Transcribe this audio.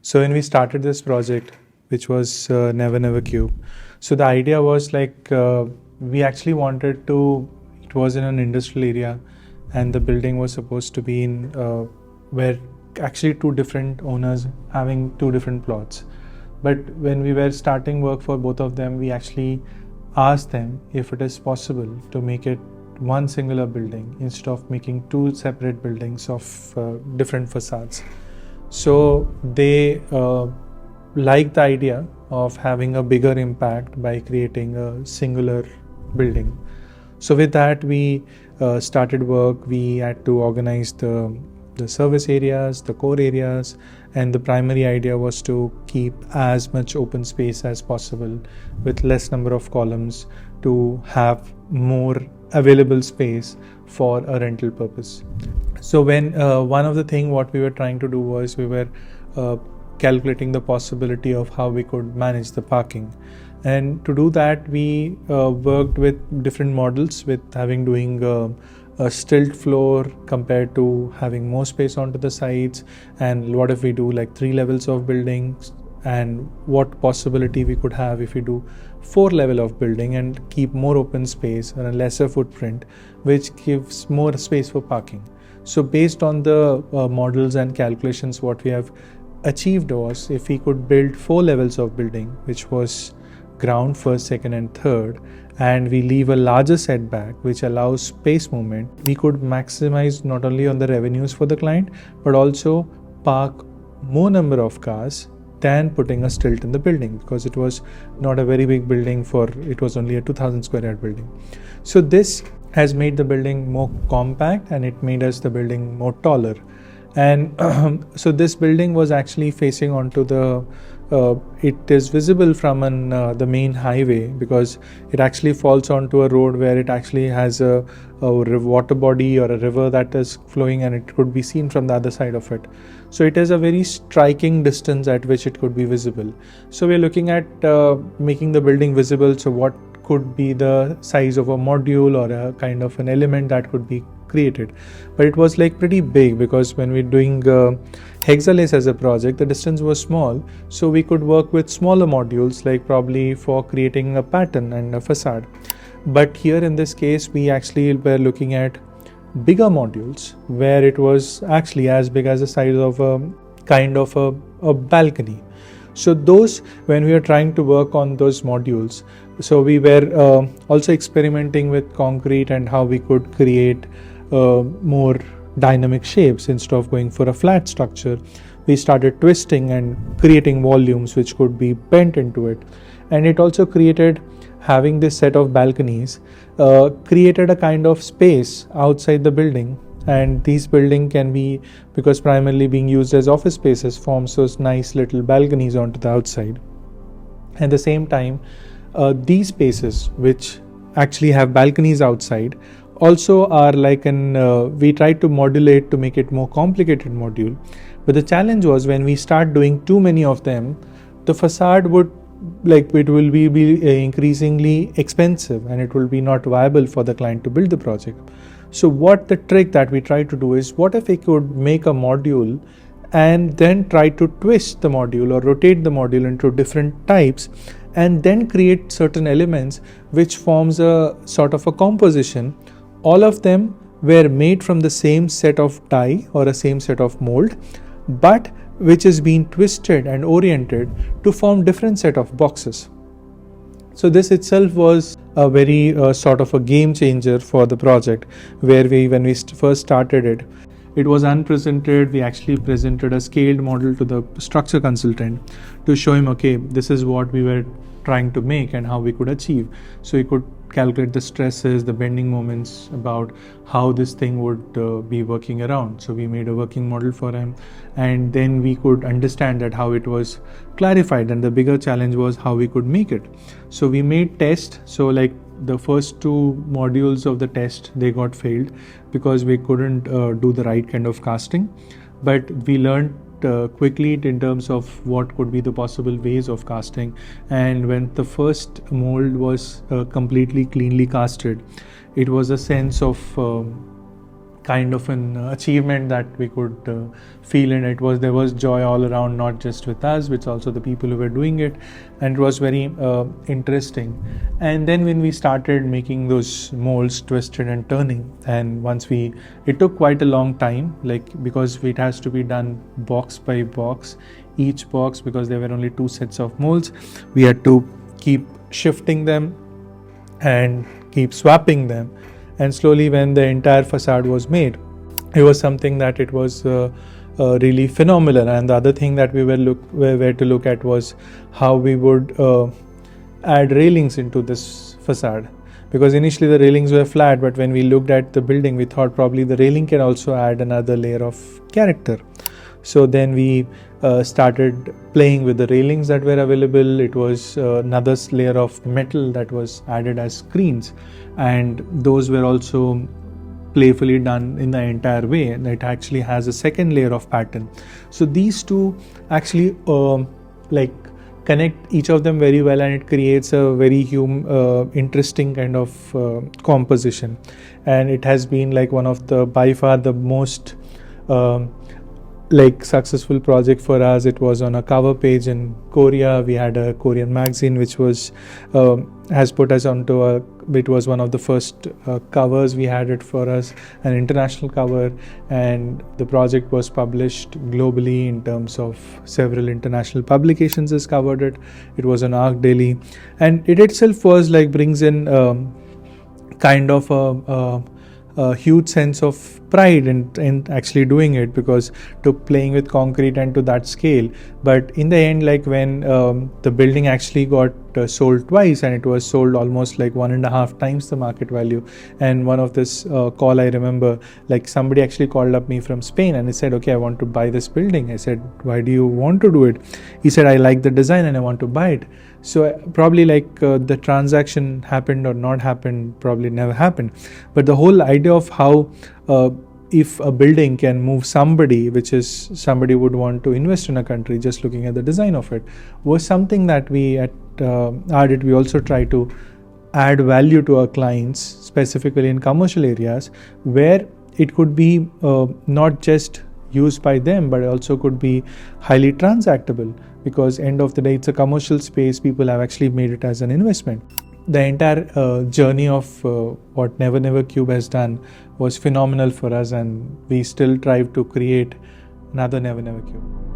So when we started this project, which was Never Never Cube, so the idea was like we actually wanted to. It was in an industrial area, and the building was supposed to be in where actually two different owners having two different plots. But when we were starting work for both of them, we actually asked them if it is possible to make it one singular building instead of making two separate buildings of different facades. So they like the idea of having a bigger impact by creating a singular building. So with that, we started work. We had to organize the service areas, the core areas, and the primary idea was to keep as much open space as possible with less number of columns to have more available space for a rental purpose. So when one of the thing what we were trying to do was we were calculating the possibility of how we could manage the parking. And to do that, we worked with different models, with doing a stilt floor compared to having more space onto the sides. And what if we do like 3 levels of buildings, and what possibility we could have if we do 4 level of building and keep more open space and a lesser footprint, which gives more space for parking. So based on the models and calculations, what we have achieved was if we could build 4 levels of building, which was ground, first, second and third, and we leave a larger setback which allows space movement, we could maximize not only on the revenues for the client but also park more number of cars than putting a stilt in the building, because it was not a very big building. It was only a 2000 square yard building. So this has made the building more compact and it made us the building more taller. And so this building was actually facing onto the it is visible from the main highway, because it actually falls onto a road where it actually has a water body or a river that is flowing, and it could be seen from the other side of it. So it is a very striking distance at which it could be visible. So we are looking at making the building visible. So what could be the size of a module or a kind of an element that could be created? But it was like pretty big, because when we're doing Hexalace as a project, the distance was small, so we could work with smaller modules, like probably for creating a pattern and a facade. But here in this case, we actually were looking at bigger modules where it was actually as big as the size of a kind of a balcony. So those, when we were trying to work on those modules, so we were also experimenting with concrete and how we could create more dynamic shapes. Instead of going for a flat structure, we started twisting and creating volumes which could be bent into it. And it also created, having this set of balconies, created a kind of space outside the building. And these building can be, because primarily being used as office spaces, forms those nice little balconies onto the outside. At the same time, these spaces which actually have balconies outside also are like we tried to modulate to make it more complicated module. But the challenge was, when we start doing too many of them, the facade would it will be increasingly expensive and it will be not viable for the client to build the project. So what the trick that we try to do is, what if we could make a module and then try to twist the module or rotate the module into different types, and then create certain elements which forms a sort of a composition. All of them were made from the same set of die or a same set of mold, but which is being twisted and oriented to form different set of boxes. So this itself was a very sort of a game changer for the project, where when we first started it, it was unpresented. We actually presented a scaled model to the structure consultant to show him, okay, this is what we were trying to make and how we could achieve. So he could calculate the stresses, the bending moments, about how this thing would be working around. So we made a working model for him, and then we could understand that how it was clarified, and the bigger challenge was how we could make it. So we made tests. So like the first 2 modules of the test, they got failed because we couldn't do the right kind of casting. But we learned quickly in terms of what could be the possible ways of casting. And when the first mold was completely cleanly casted, it was a sense of kind of an achievement that we could feel, and there was joy all around, not just with us but also the people who were doing it, and it was very interesting. And then when we started making those molds, twisted and turning, and it took quite a long time, like, because it has to be done box by box, each box, because there were only 2 sets of molds. We had to keep shifting them and keep swapping them, and slowly when the entire facade was made, it was something that it was really phenomenal. And the other thing that we were to look at was how we would add railings into this facade, because initially the railings were flat, but when we looked at the building, we thought probably the railing can also add another layer of character. So then we started playing with the railings that were available. It was another layer of metal that was added as screens, and those were also playfully done in the entire way, and it actually has a second layer of pattern. So these two actually connect each of them very well, and it creates a very interesting kind of composition. And it has been like one of the, by far the most successful project for us. It was on a cover page in Korea. We had a Korean magazine which was has put us onto it was one of the first covers. We had it for us, an international cover, and the project was published globally in terms of several international publications has covered it. It was on Arc Daily, and it itself was brings in kind of a huge sense of pride in actually doing it, because to playing with concrete and to that scale. But in the end, when the building actually got sold twice, and it was sold almost 1.5 times the market value. And one of this call, I remember, somebody actually called up me from Spain, and he said, okay, I want to buy this building. I said, why do you want to do it? He said, I like the design and I want to buy it. So probably the transaction happened or not happened, probably never happened. But the whole idea of how if a building can move somebody, which is somebody would want to invest in a country just looking at the design of it, was something that we at Ardete, we also try to add value to our clients, specifically in commercial areas, where it could be not just used by them, but also could be highly transactable, because end of the day, it's a commercial space. People have actually made it as an investment. The entire journey of what Never Never Cube has done was phenomenal for us, and we still strive to create another Never Never Cube.